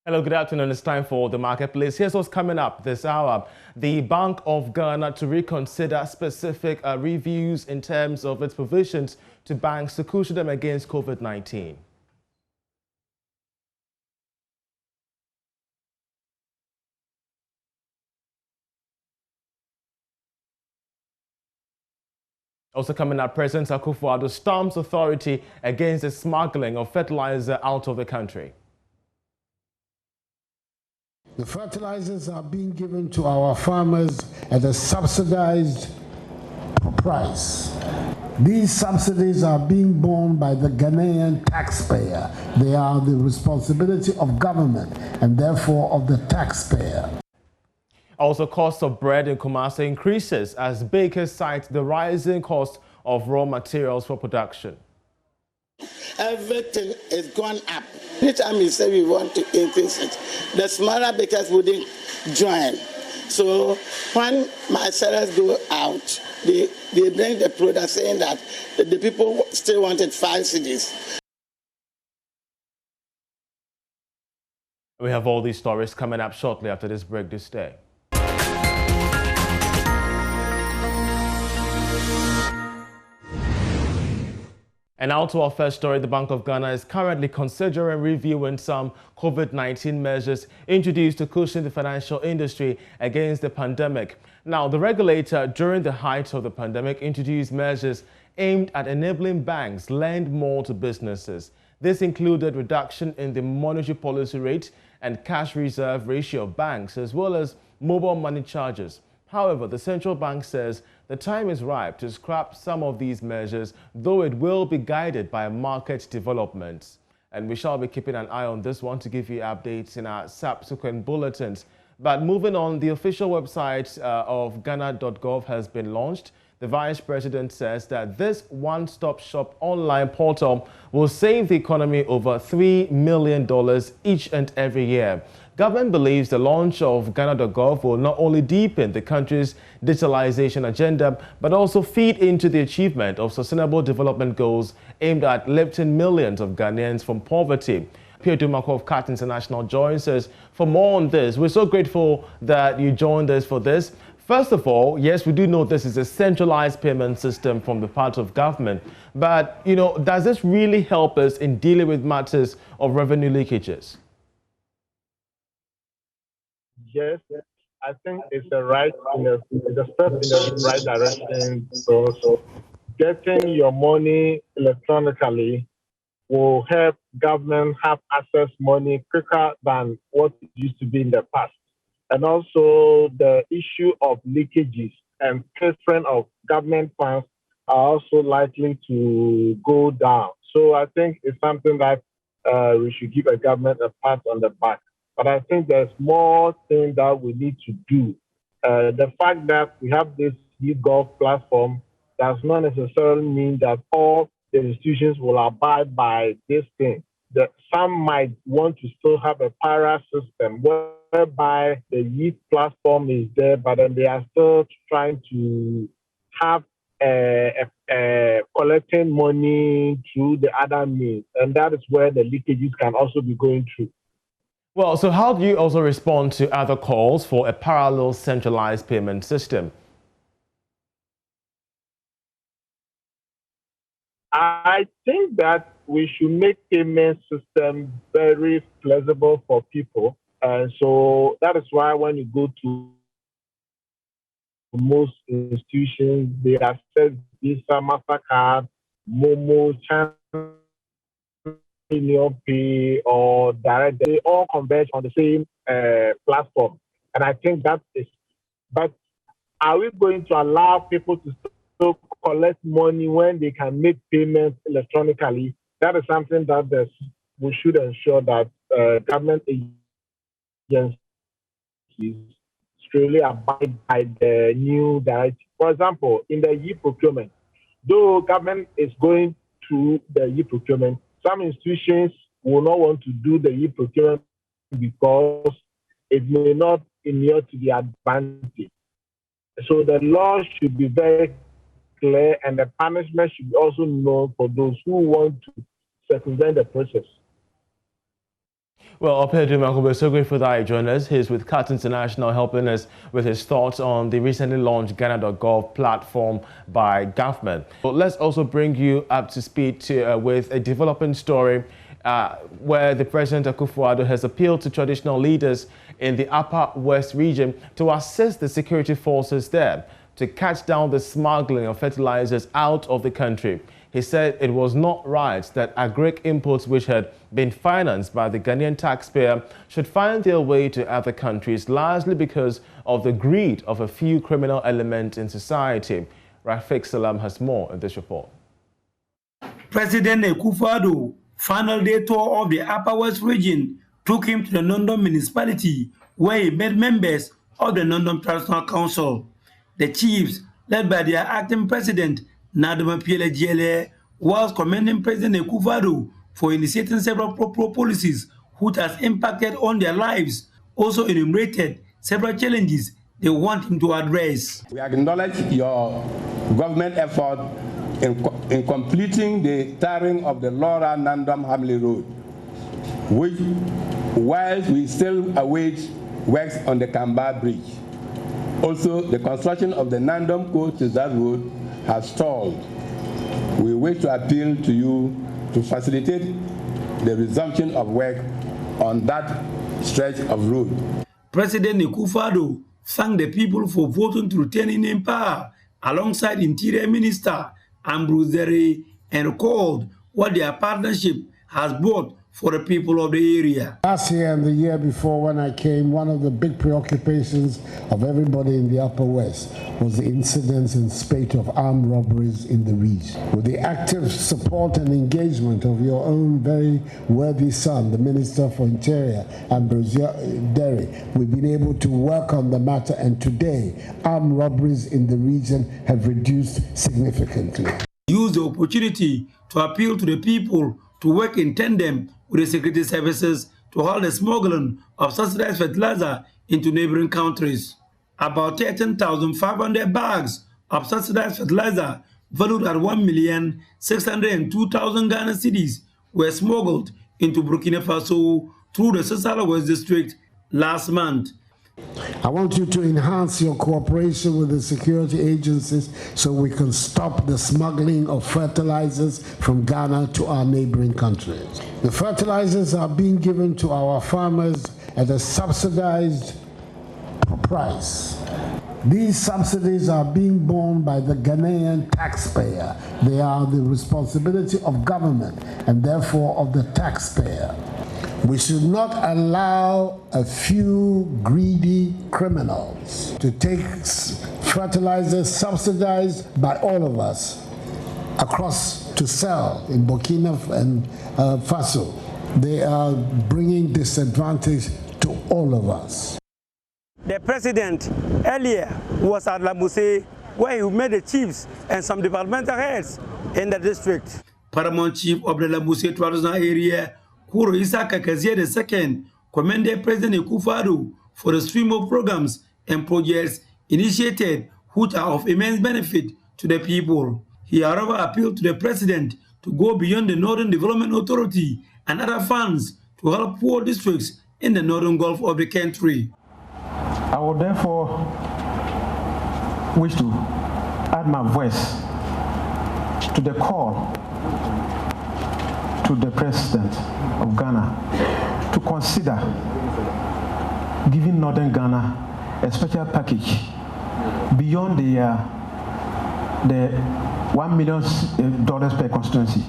Hello, good afternoon. It's time for the marketplace. Here's what's coming up this hour. The Bank of Ghana to reconsider specific reviews in terms of its provisions to banks to cushion them against COVID-19. Also coming up, President Akufo-Addo storms authority against the smuggling of fertilizer out of the country. The fertilizers are being given to our farmers at a subsidized price. These subsidies are being borne by the Ghanaian taxpayer. They are the responsibility of government and therefore of the taxpayer. Also, cost of bread in Kumasi increases as bakers cite the rising cost of raw materials for production. Everything is gone up. Anytime we say we want to increase it, the smaller bakers wouldn't join. So when my sellers go out, they bring the product saying that the people still wanted 5 cedis. We have all these stories coming up shortly after this break this day. And now to our first story. The Bank of Ghana is currently considering reviewing some COVID-19 measures introduced to cushion the financial industry against the pandemic. Now, the regulator, during the height of the pandemic, introduced measures aimed at enabling banks lend more to businesses. This included reduction in the monetary policy rate and cash reserve ratio of banks, as well as mobile money charges. However, the central bank says the time is ripe to scrap some of these measures, though it will be guided by market developments. And we shall be keeping an eye on this one to give you updates in our subsequent bulletins. But moving on, the official website of Ghana.gov has been launched. The Vice President says that this one-stop shop online portal will save the economy over $3 million each and every year. Government believes the launch of Ghana.gov will not only deepen the country's digitalization agenda, but also feed into the achievement of sustainable development goals aimed at lifting millions of Ghanaians from poverty. Pierre Dumako of CAT International joins us for more on this. We're so grateful that you joined us for this. First of all, yes, we do know this is a centralized payment system from the part of government, but, does this really help us in dealing with matters of revenue leakages? Yes, I think it's a step in the right direction. So getting your money electronically will help government have access money quicker than what it used to be in the past. And also the issue of leakages and pilfering of government funds are also likely to go down. So I think it's something that we should give a government a pat on the back. But I think there's more things that we need to do. The fact that we have this e-golf platform does not necessarily mean that all the institutions will abide by this thing. That some might want to still have a para system whereby the youth platform is there, but then they are still trying to have collecting money through the other means. And that is where the leakages can also be going through. Well, so how do you also respond to other calls for a parallel centralized payment system? I think that we should make payment system very flexible for people. And so that is why when you go to most institutions, they accept Visa, MasterCard, Momo, China, Pay or Direct. They all converge on the same platform. And I think that is, but are we going to allow people to still collect money when they can make payments electronically? That is something that we should ensure that government agencies strictly abide by the new directive. For example, in the e-procurement, though government is going through the e-procurement, some institutions will not want to do the e-procurement because it may not inure to the advantage. So the law should be very clear and the punishment should be also known for those who want to circumvent the process. Well, Pedro Marco, we're so grateful that you joined us. He's with CAT International, helping us with his thoughts on the recently launched Ghana.gov platform by government. But let's also bring you up to speed with a developing story where the President Akufo-Addo has appealed to traditional leaders in the Upper West region to assist the security forces there to catch down the smuggling of fertilizers out of the country. He said it was not right that agric imports which had been financed by the Ghanaian taxpayer should find their way to other countries, largely because of the greed of a few criminal elements in society. Rafik Salam has more in this report. President Akufo-Addo, final day tour of the Upper West region, took him to the London municipality, where he met members of the London Traditional Council. The chiefs, led by their acting president, Naduma Piele, whilst commending President Akufo-Addo for initiating several policies which has impacted on their lives, also enumerated several challenges they want him to address. We acknowledge your government effort in completing the tarring of the Laura Nandom Hamley Road, which, whilst we still await works on the Kamba Bridge. Also, the construction of the Nandom Coast to that road has stalled. We wish to appeal to you to facilitate the resumption of work on that stretch of road. President Akufo-Addo thanked the people for voting to retain him in power alongside Interior Minister Ambrose Dere and recalled what their partnership has brought for the people of the area. Last year and the year before when I came, one of the big preoccupations of everybody in the Upper West was the incidents and spate of armed robberies in the region. With the active support and engagement of your own very worthy son, the Minister for Interior, Ambrose Dere, we've been able to work on the matter, and today armed robberies in the region have reduced significantly. Use the opportunity to appeal to the people to work in tandem with the security services to halt the smuggling of subsidized fertilizer into neighboring countries. About 13,500 bags of subsidized fertilizer valued at 1,602,000 Ghana cedis were smuggled into Burkina Faso through the Sasala West district last month. I want you to enhance your cooperation with the security agencies so we can stop the smuggling of fertilizers from Ghana to our neighboring countries. The fertilizers are being given to our farmers at a subsidized price. These subsidies are being borne by the Ghanaian taxpayer. They are the responsibility of government and therefore of the taxpayer. We should not allow a few greedy criminals to take fertilizers subsidized by all of us across to sell in Burkina and Faso. They are bringing disadvantage to all of us. The president earlier was at Lamuse, where he met the chiefs and some developmental heads in the district. Paramount Chief of the Lamuse traditional area, Kuro Isaka Kazier II, commended President Akufo-Addo for the stream of programs and projects initiated which are of immense benefit to the people. He, however, appealed to the president to go beyond the Northern Development Authority and other funds to help poor districts in the northern Gulf of the country. I would therefore wish to add my voice to the call to the President of Ghana to consider giving Northern Ghana a special package beyond the $1 million per constituency,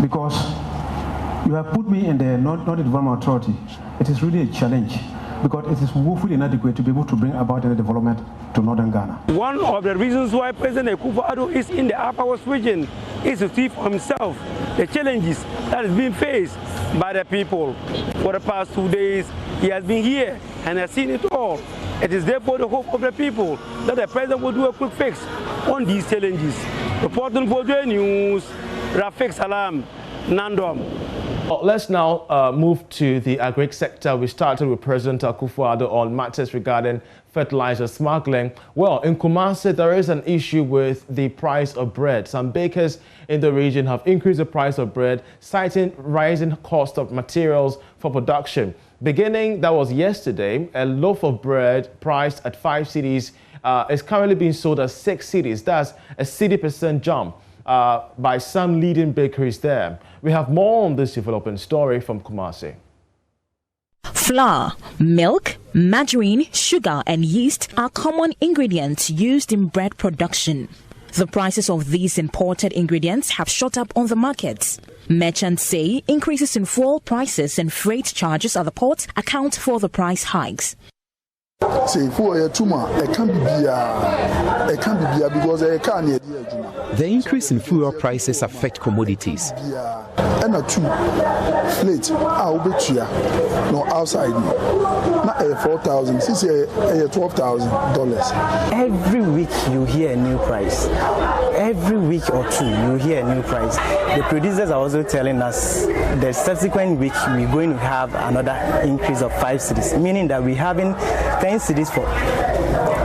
because you have put me in the Northern Development Authority. It is really a challenge, because it is woefully inadequate to be able to bring about any development to Northern Ghana. One of the reasons why President Akufo-Addo is in the Upper West region is to see for himself the challenges that is being faced by the people. For the past 2 days, he has been here and has seen it all. It is therefore the hope of the people that the president will do a quick fix on these challenges. Reporting for JoyNews, Rafik Salam, Nandom. Well, let's now move to the agri sector. We started with President Akufo-Addo on matters regarding fertilizer smuggling. Well, in Kumasi, there is an issue with the price of bread. Some bakers in the region have increased the price of bread, citing rising cost of materials for production. Beginning, that was yesterday, a loaf of bread priced at 5 cedis is currently being sold at 6 cedis. That's a 60% jump by some leading bakeries there. We have more on this developing story from Kumasi. Flour, milk, margarine, sugar and yeast are common ingredients used in bread production. The prices of these imported ingredients have shot up on the markets. Merchants say increases in fuel prices and freight charges at the ports account for the price hikes. The increase in fuel prices affect commodities. Every week you hear a new price. Every week or two you hear a new price. The producers are also telling us the subsequent week we're going to have another increase of 5 cedis, meaning that we're having 10 cedis for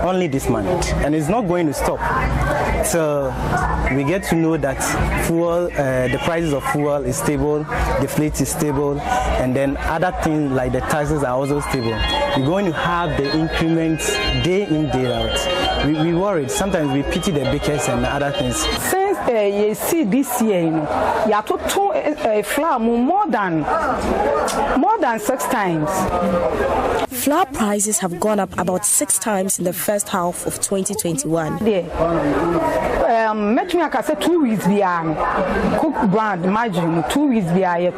only this month, and it's not going to stop. So we get to know that fuel, the prices of fuel is stable, the fleet is stable, and then other things like the taxes are also stable. We're going to have the increments day in, day out. We worried. Sometimes we pity the bakers and other things. Since you see this year, you have to flour more than 6 times. Flour prices have gone up about 6 times in the first half of 2021. I say 2 weeks behind. Cook brand margin 2 weeks behind.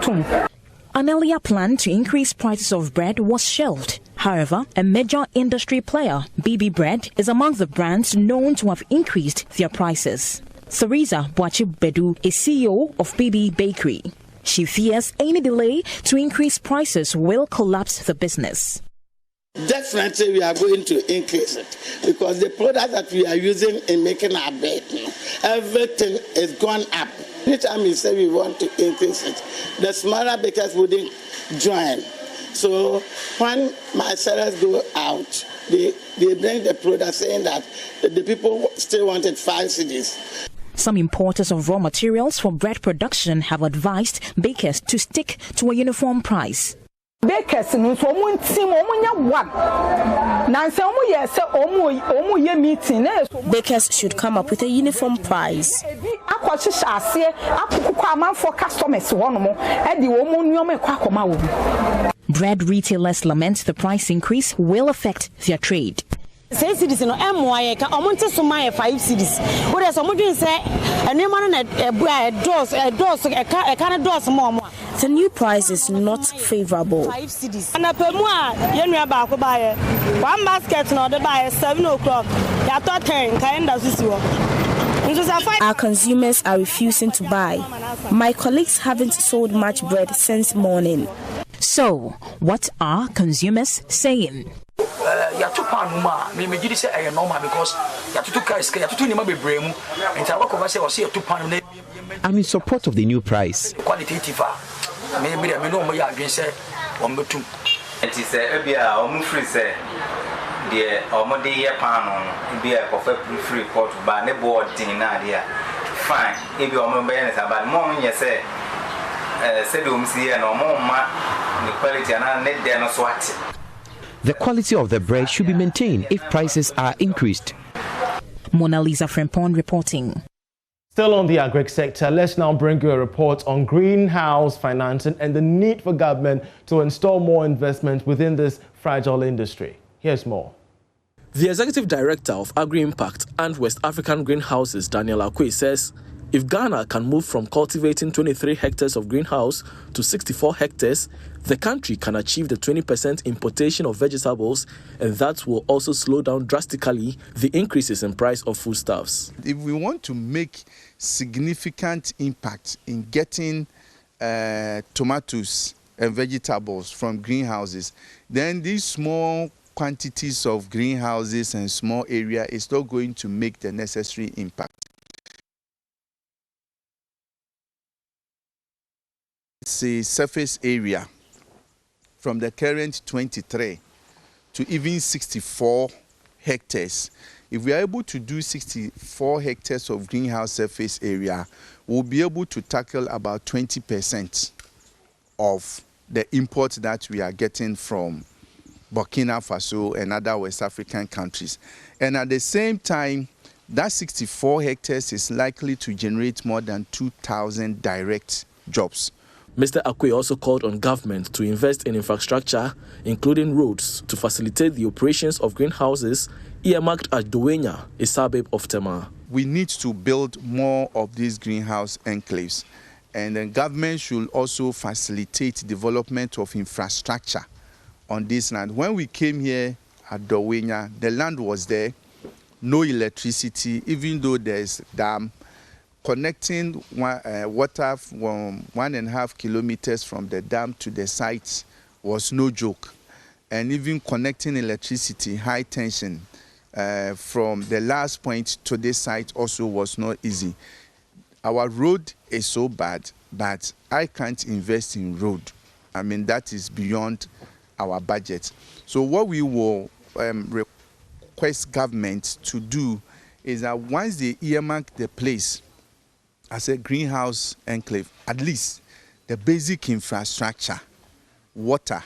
An earlier plan to increase prices of bread was shelved. However, a major industry player, BB Bread, is among the brands known to have increased their prices. Theresa Boachi-Bedu is CEO of BB Bakery. She fears any delay to increase prices will collapse the business. Definitely, we are going to increase it because the product that we are using in making our bread, everything is gone up. Anytime we say we want to increase it, the smaller bakers wouldn't join. So when my sellers go out, they bring the product saying that the people still wanted 5 cedis. Some importers of raw materials for bread production have advised bakers to stick to a uniform price. Bakers should come up with a uniform price. Bread retailers lament the price increase will affect their trade. Say cities no MY ka omonte so my 5 cities. What is omodun say enema na dos more. The new price is not favorable. 5 cities. And apemu a yenua ba ko bae. One basket no de bae 7 o'clock. Ya to 10 kind of sisi wo. Our consumers are refusing to buy. My colleagues haven't sold much bread since morning. So, what are consumers saying? I'm in support of the new price. The quality of the bread should be maintained if prices are increased. Mona Lisa Frempong reporting. Still on the agri sector, let's now bring you a report on greenhouse financing and the need for government to install more investment within this fragile industry. Here's more. The Executive Director of Agri-Impact and West African Greenhouses, Daniel Akwe, says if Ghana can move from cultivating 23 hectares of greenhouse to 64 hectares, the country can achieve the 20% importation of vegetables, and that will also slow down drastically the increases in price of foodstuffs. If we want to make significant impact in getting tomatoes and vegetables from greenhouses, then these small quantities of greenhouses and small area is not going to make the necessary impact. let's say, surface area from the current 23 to even 64 hectares. If we are able to do 64 hectares of greenhouse surface area, we'll be able to tackle about 20% of the imports that we are getting from Burkina Faso and other West African countries. And at the same time, that 64 hectares is likely to generate more than 2,000 direct jobs. Mr. Akwe also called on government to invest in infrastructure, including roads, to facilitate the operations of greenhouses earmarked at JoyNews, a suburb of Tema. We need to build more of these greenhouse enclaves, and the government should also facilitate development of infrastructure on this land. When we came here at JoyNews, the land was there, no electricity, even though there's dam. Connecting water from 1.5 kilometers from the dam to the site was no joke. And even connecting electricity, high tension, from the last point to this site also was not easy. Our road is so bad, but I can't invest in road. I mean, that is beyond our budget. So what we will request government to do is that once they earmark the place as a greenhouse enclave, at least the basic infrastructure, water,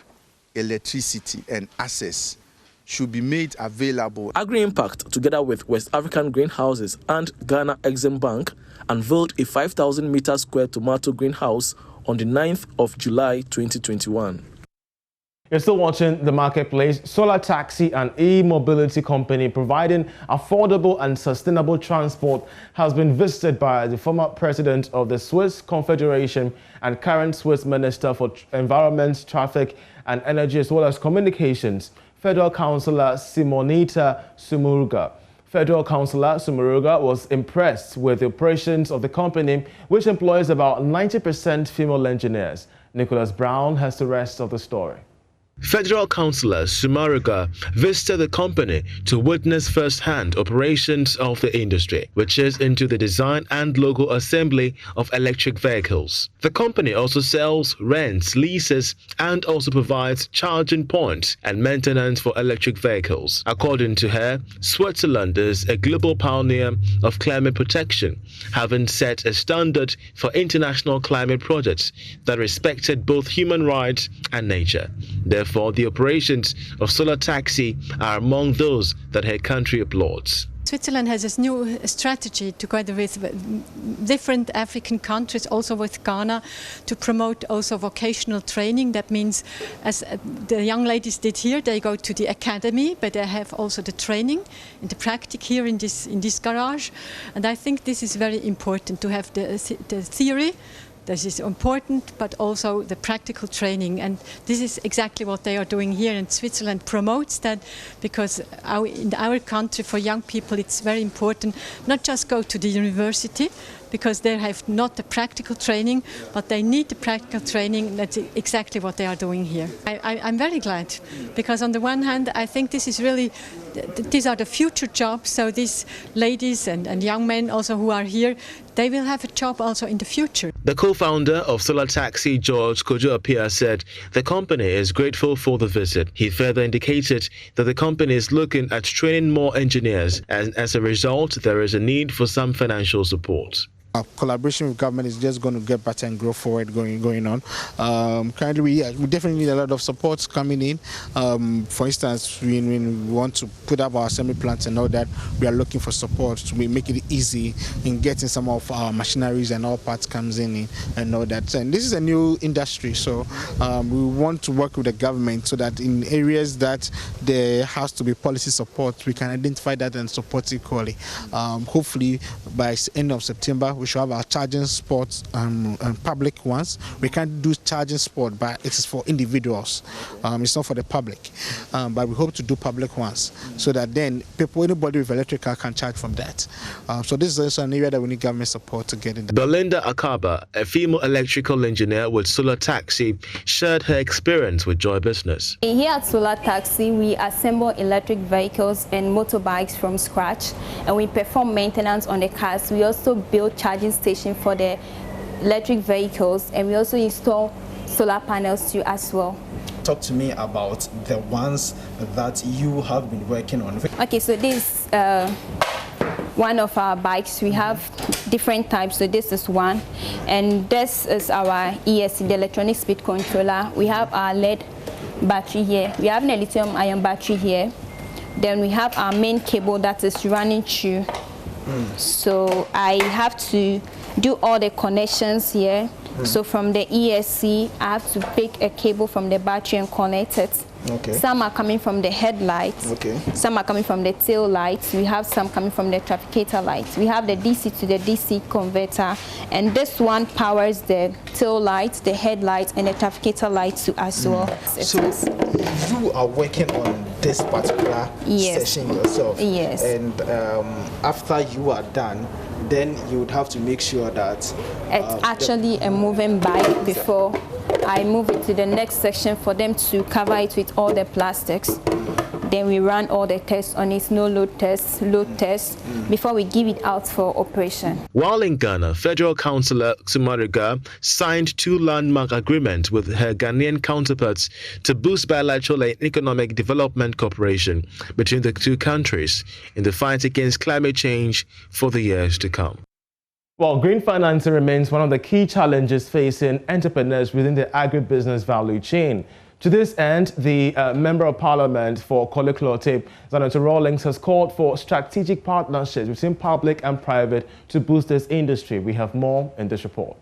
electricity, and access should be made available. Agri-Impact, together with West African Greenhouses and Ghana Exim Bank, unveiled a 5,000 meter square tomato greenhouse on the 9th of July 2021. You're still watching The Marketplace. Solar Taxi, an e-mobility company providing affordable and sustainable transport, has been visited by the former president of the Swiss Confederation and current Swiss Minister for Environment, Traffic and Energy, as well as Communications, Federal Councillor Simonita Sumurga. Federal Councillor Sumurga was impressed with the operations of the company, which employs about 90% female engineers. Nicholas Brown has the rest of the story. Federal Councillor Sumurga visited the company to witness first-hand operations of the industry, which is into the design and logo assembly of electric vehicles. The company also sells, rents, leases, and also provides charging points and maintenance for electric vehicles. According to her, Switzerland is a global pioneer of climate protection, having set a standard for international climate projects that respected both human rights and nature. Therefore, the operations of Solar Taxi are among those that her country applauds. Switzerland has this new strategy together with different African countries, also with Ghana, to promote also vocational training. That means, as the young ladies did here, they go to the academy, but they have also the training and the practice here in this garage. And I think this is very important to have the theory. This is important, but also the practical training. And this is exactly what they are doing here. And Switzerland promotes that because in our country, for young people, it's very important not just go to the university, because they have not the practical training, but they need the practical training. That's exactly what they are doing here. I'm very glad, because on the one hand, I think this is really, these are the future jobs. So these ladies and young men also who are here, they will have a job also in the future. The co-founder of Solar Taxi, George Kojo-Apia, said the company is grateful for the visit. He further indicated that the company is looking at training more engineers, and as a result, there is a need for some financial support. Our collaboration with government is just going to get better and grow forward going on. Currently, we definitely need a lot of support coming in. For instance, when we want to put up our assembly plants and all that, we are looking for support to make it easy in getting some of our machineries and all parts comes in and all that. And this is a new industry, so we want to work with the government so that in areas that there has to be policy support, we can identify that and support equally. Hopefully, by the end of September, we should have our charging spots and public ones. We can't do charging spot, but it is for individuals. It's not for the public. But we hope to do public ones so that then anybody with electric car can charge from that. So this is also an area that we need government support to get in there. Belinda Akaba, a female electrical engineer with Solar Taxi, shared her experience with Joy Business. Here at Solar Taxi, we assemble electric vehicles and motorbikes from scratch, and we perform maintenance on the cars. We also build charging station for the electric vehicles, and we also install solar panels too as well. Talk to me about the ones that you have been working on. Okay, so this one of our bikes. We have different types, so this is one, and this is our ESC, the electronic speed controller. We have our LED battery here. We have a lithium ion battery here. Then we have our main cable that is running through. So I have to do all the connections here. So from the ESC, I have to pick a cable from the battery and connect it. Okay. Some are coming from the headlights. Okay. Some are coming from the tail lights. We have some coming from the trafficator lights. We have the DC to the DC converter, and this one powers the tail lights, the headlights, and the trafficator lights too as well. So you are working on this particular session yourself. Yes. And after you are done, then you would have to make sure that it's actually a moving bike before I move it to the next section for them to cover it with all the plastics. Then we run all the tests on it, no load tests, load tests, before we give it out for operation. While in Ghana, Federal Councillor Sumarika signed 2 landmark agreements with her Ghanaian counterparts to boost bilateral and economic development cooperation between the 2 countries in the fight against climate change for the years to come. Well, green financing remains one of the key challenges facing entrepreneurs within the agribusiness value chain. To this end, the Member of Parliament for Koliklote, Senator Rawlings, has called for strategic partnerships between public and private to boost this industry. We have more in this report.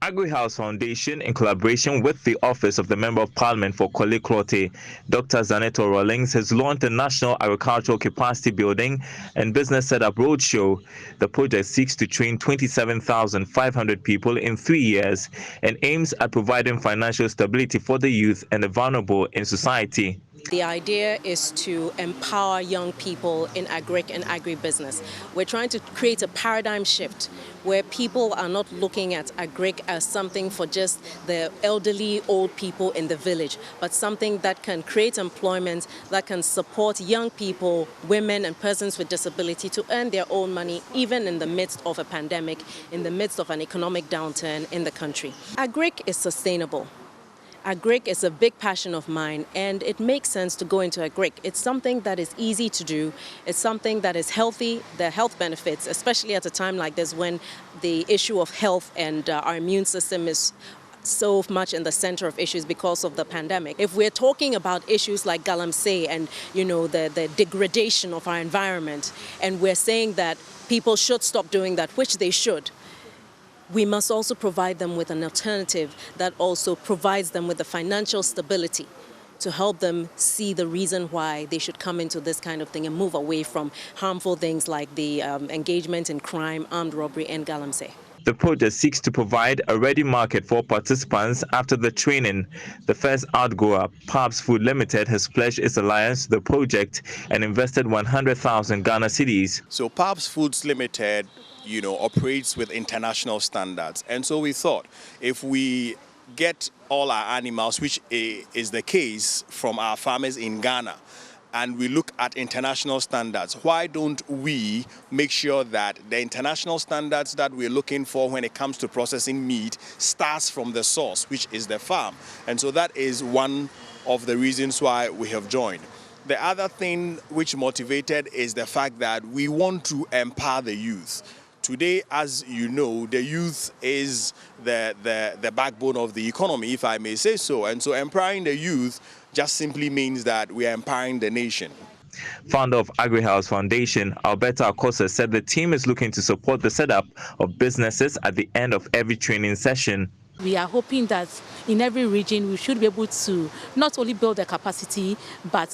AgriHouse Foundation, in collaboration with the Office of the Member of Parliament for Koliklote, Dr. Zaneto Rawlings, has launched a National Agricultural Capacity Building and Business Setup Roadshow. The project seeks to train 27,500 people in 3 years and aims at providing financial stability for the youth and the vulnerable in society. The idea is to empower young people in agric and agribusiness. We're trying to create a paradigm shift where people are not looking at agric as something for just the elderly old people in the village, but something that can create employment, that can support young people, women and persons with disability to earn their own money, even in the midst of a pandemic, in the midst of an economic downturn in the country. Agric is sustainable. Agric is a big passion of mine, and it makes sense to go into agric. It's something that is easy to do. It's something that is healthy, the health benefits, especially at a time like this when the issue of health and our immune system is so much in the center of issues because of the pandemic. If we're talking about issues like galamsey and, the degradation of our environment, and we're saying that people should stop doing that, which they should, we must also provide them with an alternative that also provides them with the financial stability to help them see the reason why they should come into this kind of thing and move away from harmful things like the engagement in crime, armed robbery, and galamsey. The project seeks to provide a ready market for participants after the training. The first outgoer, Pabs Food Limited, has pledged its alliance to the project and invested 100,000 Ghana cedis. So Pabs Foods Limited operates with international standards. And so we thought if we get all our animals, which is the case from our farmers in Ghana, and we look at international standards, why don't we make sure that the international standards that we're looking for when it comes to processing meat starts from the source, which is the farm? And so that is one of the reasons why we have joined. The other thing which motivated is the fact that we want to empower the youth. Today, as you know, the youth is the backbone of the economy, if I may say so. And so empowering the youth just simply means that we are empowering the nation. Founder of AgriHouse Foundation, Alberta Akosa, said the team is looking to support the setup of businesses at the end of every training session. We are hoping that in every region we should be able to not only build the capacity but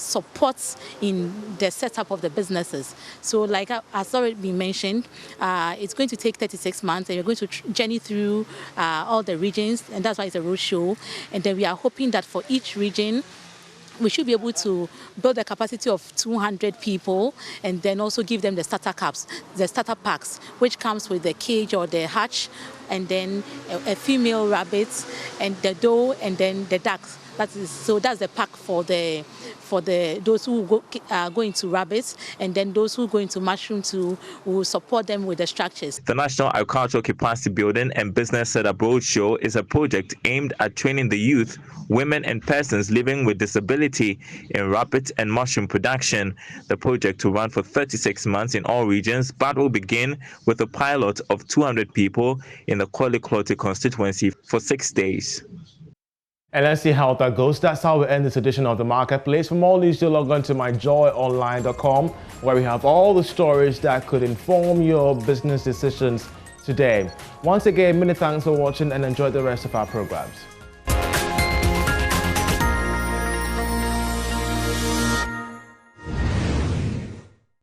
support in the setup of the businesses. So like has already been mentioned, it's going to take 36 months and we're going to journey through all the regions, and that's why it's a roadshow. And then we are hoping that for each region we should be able to build a capacity of 200 people and then also give them the starter caps, the starter packs, which comes with the cage or the hatch, and then a female rabbit and the doe and then the ducks. that's the pack for those who go into rabbits, and then those who go into mushroom will support them with the structures. The National Agricultural Capacity Building and Business Setup Roadshow is a project aimed at training the youth, women and persons living with disability in rabbit and mushroom production. The project will run for 36 months in all regions, but will begin with a pilot of 200 people in the Kwale constituency for 6 days. And let's see how that goes. That's how we end this edition of The Marketplace. For more news, do log on to myjoyonline.com, where we have all the stories that could inform your business decisions today. Once again, many thanks for watching and enjoy the rest of our programs.